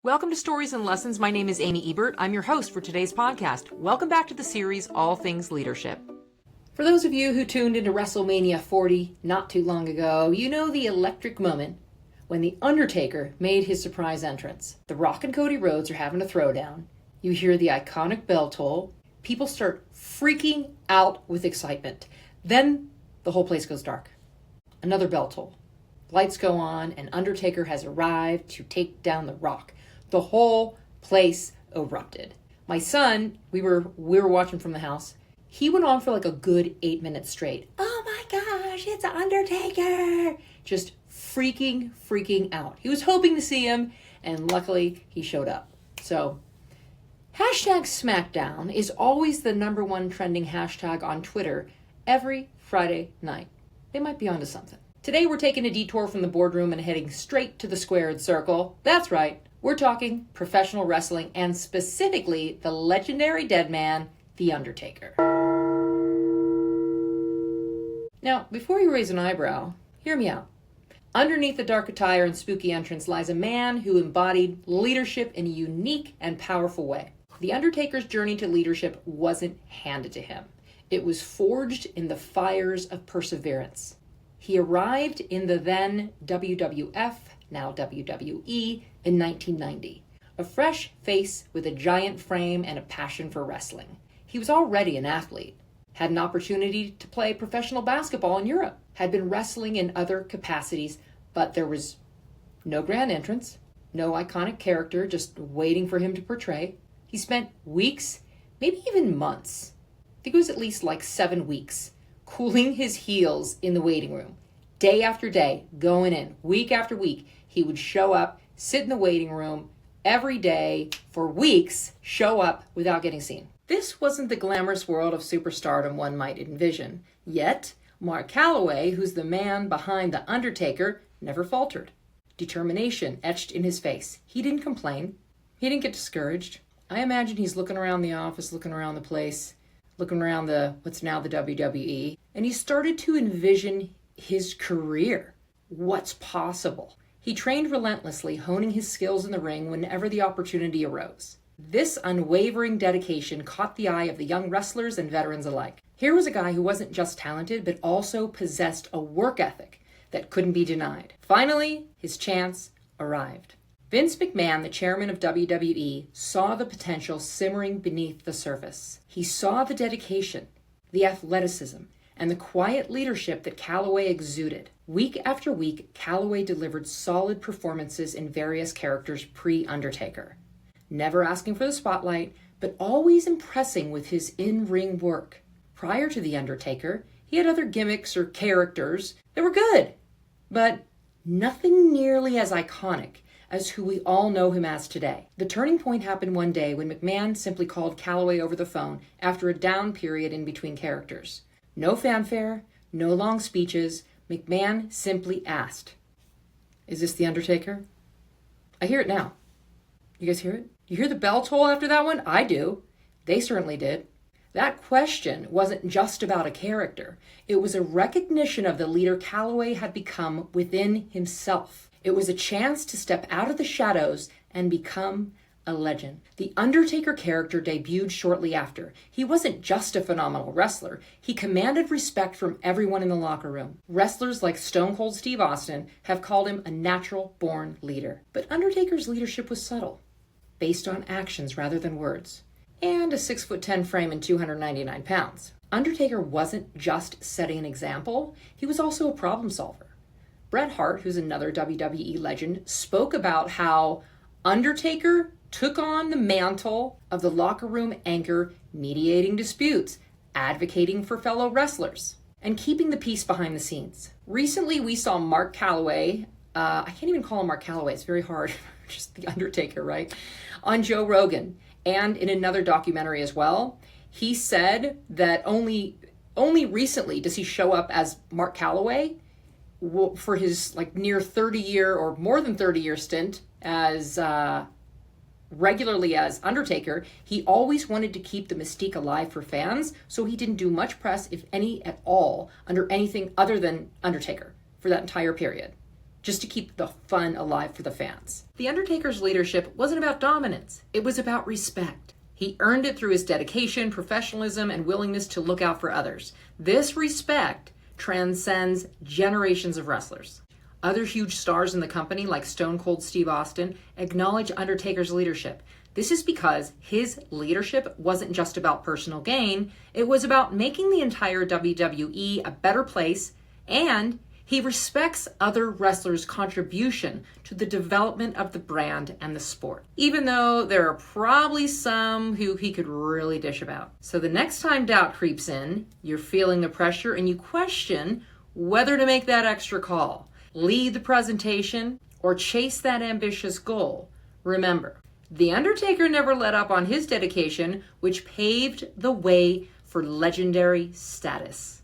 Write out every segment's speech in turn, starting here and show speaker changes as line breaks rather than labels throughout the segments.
Welcome to Stories and Lessons. My name is Amy Ebert. I'm your host for today's podcast. Welcome back to the series, All Things Leadership. For those of you who tuned into WrestleMania 40 not too long ago, you know the electric moment when The Undertaker made his surprise entrance. The Rock and Cody Rhodes are having a throwdown. You hear the iconic bell toll. People start freaking out with excitement. Then the whole place goes dark. Another bell toll. Lights go on, and Undertaker has arrived to take down The Rock. The whole place erupted. My son, we were watching from the house. He went on for like a good 8 minutes straight. Oh my gosh, it's Undertaker! Just freaking out. He was hoping to see him, and luckily he showed up. So, hashtag SmackDown is always the number one trending hashtag on Twitter every Friday night. They might be onto something. Today we're taking a detour from the boardroom and heading straight to the squared circle. That's right. We're talking professional wrestling and specifically the legendary dead man, The Undertaker. Now, before you raise an eyebrow, hear me out. Underneath the dark attire and spooky entrance lies a man who embodied leadership in a unique and powerful way. The Undertaker's journey to leadership wasn't handed to him. It was forged in the fires of perseverance. He arrived in the then WWF, now WWE, in 1990. A fresh face with a giant frame and a passion for wrestling. He was already an athlete, had an opportunity to play professional basketball in Europe, had been wrestling in other capacities, but there was no grand entrance, no iconic character just waiting for him to portray. He spent weeks, maybe even months, I think it was at least like 7 weeks, cooling his heels in the waiting room. Day after day, going in, week after week, he would show up, sit in the waiting room every day for weeks, show up without getting seen. This wasn't the glamorous world of superstardom one might envision. Yet, Mark Calaway, who's the man behind The Undertaker, never faltered. Determination etched in his face. He didn't complain. He didn't get discouraged. I imagine he's looking around the office, looking around the place, looking around what's now the WWE, and he started to envision his career. What's possible? He trained relentlessly, honing his skills in the ring whenever the opportunity arose. This unwavering dedication caught the eye of the young wrestlers and veterans alike. Here was a guy who wasn't just talented, but also possessed a work ethic that couldn't be denied. Finally, his chance arrived. Vince McMahon, the chairman of WWE, saw the potential simmering beneath the surface. He saw the dedication, the athleticism, and the quiet leadership that Calaway exuded. Week after week, Calaway delivered solid performances in various characters pre-Undertaker. Never asking for the spotlight, but always impressing with his in-ring work. Prior to The Undertaker, he had other gimmicks or characters that were good, but nothing nearly as iconic as who we all know him as today. The turning point happened one day when McMahon simply called Calaway over the phone after a down period in between characters. No fanfare, no long speeches. McMahon simply asked, "Is this The Undertaker?" I hear it now. You guys hear it? You hear the bell toll after that one? I do. They certainly did. That question wasn't just about a character. It was a recognition of the leader Calaway had become within himself. It was a chance to step out of the shadows and become a legend. The Undertaker character debuted shortly after. He wasn't just a phenomenal wrestler. He commanded respect from everyone in the locker room. Wrestlers like Stone Cold Steve Austin have called him a natural-born leader. But Undertaker's leadership was subtle, based on actions rather than words, and a 6'10" frame and 299 pounds. Undertaker wasn't just setting an example, he was also a problem solver. Bret Hart, who's another WWE legend, spoke about how Undertaker took on the mantle of the locker room anchor, mediating disputes, advocating for fellow wrestlers, and keeping the peace behind the scenes. Recently, we saw Mark Calaway, I can't even call him Mark Calaway, it's very hard, just The Undertaker, right? On Joe Rogan, and in another documentary as well. He said that only recently does he show up as Mark Calaway for his near 30-year or more than 30-year stint as regularly as Undertaker. He always wanted to keep the mystique alive for fans, so he didn't do much press, if any at all, under anything other than Undertaker for that entire period. just to keep the fun alive for the fans. The Undertaker's leadership wasn't about dominance. It was about respect. He earned it through his dedication, professionalism, and willingness to look out for others. This respect transcends generations of wrestlers. Other huge stars in the company, like Stone Cold Steve Austin, acknowledge Undertaker's leadership. This is because his leadership wasn't just about personal gain, it was about making the entire WWE a better place, and he respects other wrestlers' contribution to the development of the brand and the sport, even though there are probably some who he could really dish about. So the next time doubt creeps in, you're feeling the pressure and you question whether to make that extra call, lead the presentation, or chase that ambitious goal, remember, The Undertaker never let up on his dedication, which paved the way for legendary status.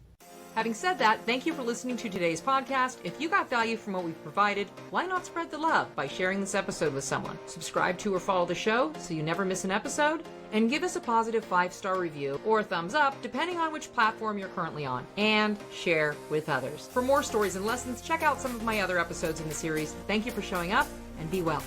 Having said that, thank you for listening to today's podcast. If you got value from what we've provided, why not spread the love by sharing this episode with someone? Subscribe to or follow the show so you never miss an episode, and give us a positive 5-star review or a thumbs up, depending on which platform you're currently on, and share with others. For more stories and lessons, check out some of my other episodes in the series. Thank you for showing up, and be well.